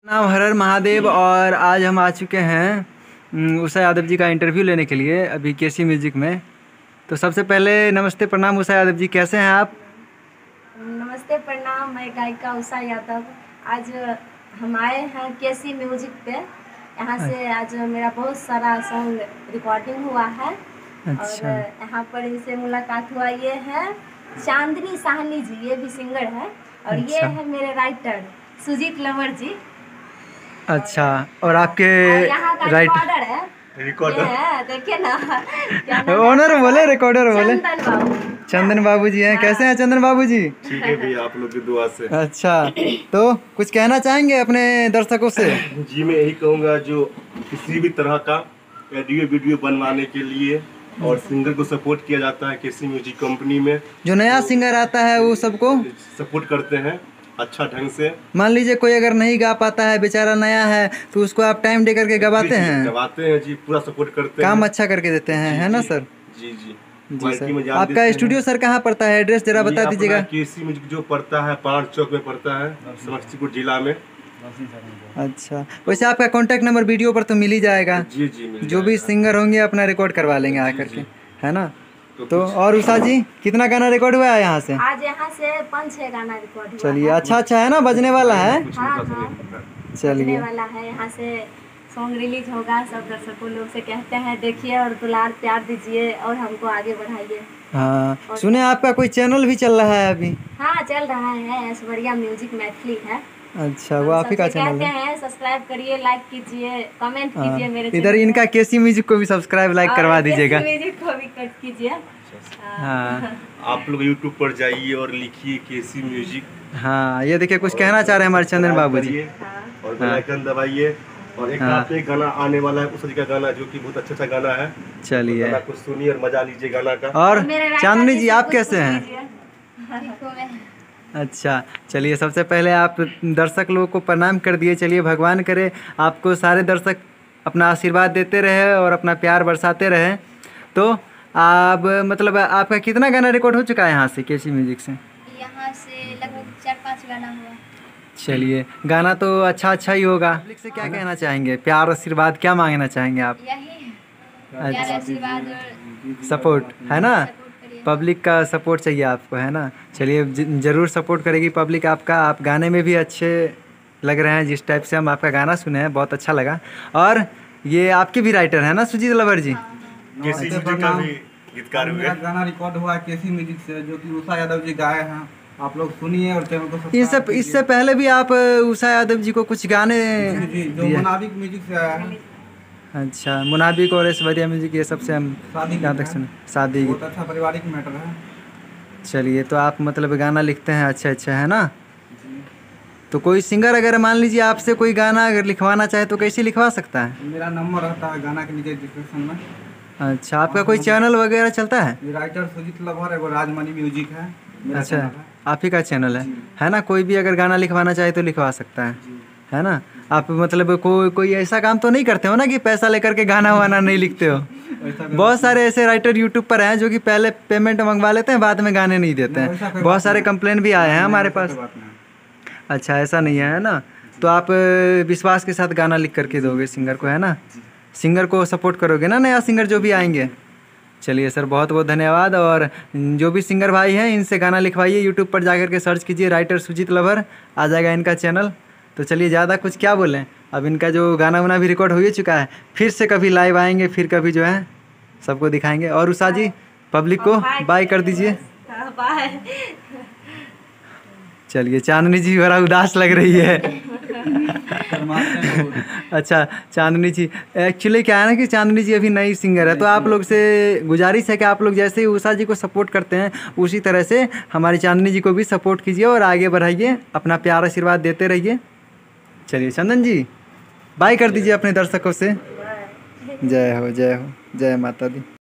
नाम हर हर महादेव। और आज हम आ चुके हैं उषा यादव जी का इंटरव्यू लेने के लिए अभी केसी म्यूजिक में। तो सबसे पहले नमस्ते प्रणाम उषा यादव जी, कैसे हैं आप? नमस्ते प्रणाम, मैं गायिका उषा यादव। आज हम आए हैं केसी म्यूजिक पे। यहाँ से आज मेरा बहुत सारा सॉन्ग रिकॉर्डिंग हुआ है। अच्छा। और यहाँ पर इनसे मुलाकात हुआ। ये है चांदनी साहनी जी, ये भी सिंगर है। और अच्छा। ये है मेरे राइटर सुजीत लवर जी। अच्छा। और आपके यहाँ का राइटर रिकॉर्डर है, देखिए ना क्या नाम है ओनर आपका? बोले, रिकॉर्डर बोले। चंदन बाबू। चंदन बाबू जी हैं। हाँ। कैसे हैं चंदन बाबू जी? ठीक है भैया, आप लोग की दुआ से। अच्छा, तो कुछ कहना चाहेंगे अपने दर्शकों से? जी मैं यही कहूँगा, जो किसी भी तरह का ऑडियो वीडियो बनवाने के लिए और सिंगर को सपोर्ट किया जाता है केसी म्यूजिक कंपनी में। जो नया सिंगर आता है वो सबको सपोर्ट करते हैं अच्छा ढंग से। मान लीजिए कोई अगर नहीं गा पाता है, बेचारा नया है, तो उसको आप टाइम दे करके गवाते हैं? गवाते हैं जी, पूरा सपोर्ट करते हैं, काम अच्छा करके देते हैं, है ना सर? जी जी जी सर। आपका स्टूडियो सर कहाँ पड़ता है? एड्रेस जरा बता दीजिएगा। केसी म्यूजिक जो पड़ता है पान चौक में पड़ता है, समस्तीपुर जिला में। अच्छा, वैसे आपका कॉन्टैक्ट नंबर वीडियो पर तो मिल ही जाएगा। जी जी जो भी सिंगर होंगे अपना रिकॉर्ड करवा लेंगे आकर के, है ना? तो और उषा जी, कितना गाना रिकॉर्ड हुआ है यहाँ से? आज यहाँ से 5-6 गाना रिकॉर्ड हुआ। चलिए, अच्छा है ना, बजने वाला है। हाँ, चलिए, वाला है। यहाँ से सॉन्ग रिलीज होगा। सब दर्शकों लोग से कहते हैं देखिए और दुलार प्यार दीजिए और हमको आगे बढ़ाइए। हाँ, सुने आपका कोई चैनल भी चल रहा है अभी? हाँ, चल रहा है, ऐश्वर्या म्यूजिक मैथिली है। अच्छा, वो आप ही का चैनल है? सब्सक्राइब करिए, लाइक कीजिए, कमेंट कीजिए मेरे इधर इनका केसी म्यूजिक को भी सब्सक्राइब लाइक करवा दीजिएगा। म्यूजिक को भी कट कीजिए। हाँ, आप लोग यूट्यूब पर जाइए और लिखिए केसी म्यूजिक। हाँ, ये देखिए कुछ कहना चाह रहे हैं हमारे चंदन बाबू जी। और बेल आइकन दबाइए। और एक आप एक गाना आने वाला है उस का गाना, जो कि बहुत अच्छा गाना है। चलिए, गाना कुछ सुनिए और मजा लीजिए गाना का। और चांदनी जी आप कैसे हैं? अच्छा, चलिए, सबसे पहले आप दर्शक लोगों को प्रणाम कर दिए। चलिए, भगवान करे आपको सारे दर्शक अपना आशीर्वाद देते रहे और अपना प्यार बरसाते रहे। तो आप मतलब आपका कितना गाना रिकॉर्ड हो चुका है यहाँ से केसी म्यूजिक से? यहाँ से लगभग 4-5 गाना हुआ। चलिए, गाना तो अच्छा ही होगा। पब्लिक से क्या कहना चाहेंगे? प्यार आशीर्वाद क्या मांगना चाहेंगे आप? यही अच्छा, प्यार आशीर्वाद और सपोर्ट है ना? सपोर्ट करिए। पब्लिक का सपोर्ट चाहिए आपको, है ना? चलिए, ज़रूर सपोर्ट करेगी पब्लिक आपका। आप गाने में भी अच्छे लग रहे हैं, जिस टाइप से हम आपका गाना सुने हैं बहुत अच्छा लगा। और ये आपके भी राइटर हैं ना सुजीत लवर जी? केसी म्यूजिक का भी गीतकार हुए। गाना रिकॉर्ड हुआ है केसी म्यूजिक से, जो कि उषा यादव जी गाए हैं। आप लोग सुनिए और चैनल को सब्सक्राइब इससे पहले भी आप उषा यादव जी को कुछ गाने जी, जो दिए? मुनाबिक म्यूजिक से आया है। अच्छा, मुनाबिक और ऐश्वर्या म्यूजिक, ये सबसे हम शादी यहाँ तक सुने। शादी बहुत अच्छा पारिवारिक मैटर है। चलिए, तो आप मतलब गाना लिखते हैं, अच्छा है ना? तो कोई सिंगर अगर मान लीजिए आपसे कोई गाना अगर लिखवाना चाहे तो कैसे लिखवा सकता है? मेरा नंबर रहता है गाना के नीचे डिस्क्रिप्शन में। अच्छा, आपका कोई चैनल वगैरह चलता है? ये राइटर सुजीत लवर है, वो राजमणि म्यूजिक है मेरा अच्छा, चैनल है। आप ही का चैनल है ना? कोई भी अगर गाना लिखवाना चाहे तो लिखवा सकता है ना? आप मतलब कोई ऐसा काम तो नहीं करते हो ना कि पैसा लेकर के गाना वाना नहीं लिखते हो? बहुत सारे ऐसे राइटर यूट्यूब पर हैं जो कि पहले पेमेंट मंगवा लेते हैं, बाद में गाने नहीं देते हैं। बहुत सारे कंप्लेन भी आए हैं हमारे पास। अच्छा, ऐसा नहीं है ना? तो आप विश्वास के साथ गाना लिख करके दोगे सिंगर को, है ना? सिंगर को सपोर्ट करोगे ना, नया सिंगर जो भी आएंगे। चलिए सर, बहुत बहुत धन्यवाद। और जो भी सिंगर भाई हैं इनसे गाना लिखवाइए, यूट्यूब पर जाकर के सर्च कीजिए राइटर सुजीत लवर, आ जाएगा इनका चैनल। तो चलिए, ज़्यादा कुछ क्या बोलें, अब इनका जो गाना वाना भी रिकॉर्ड हो ही चुका है। फिर से कभी लाइव आएंगे, फिर कभी जो है सबको दिखाएंगे। और उषा जी, पब्लिक को बाय कर दीजिए। बाय। चलिए, चांदनी जी बड़ा उदास लग रही है। अच्छा, चांदनी जी एक्चुअली क्या है ना कि चांदनी जी अभी नई सिंगर है, तो आप लोग से गुजारिश है कि आप लोग जैसे ही उषा जी को सपोर्ट करते हैं उसी तरह से हमारी चांदनी जी को भी सपोर्ट कीजिए और आगे बढ़ाइए, अपना प्यार आशीर्वाद देते रहिए। चलिए चंदन जी, बाय कर दीजिए अपने दर्शकों से। जय हो जय माता दी।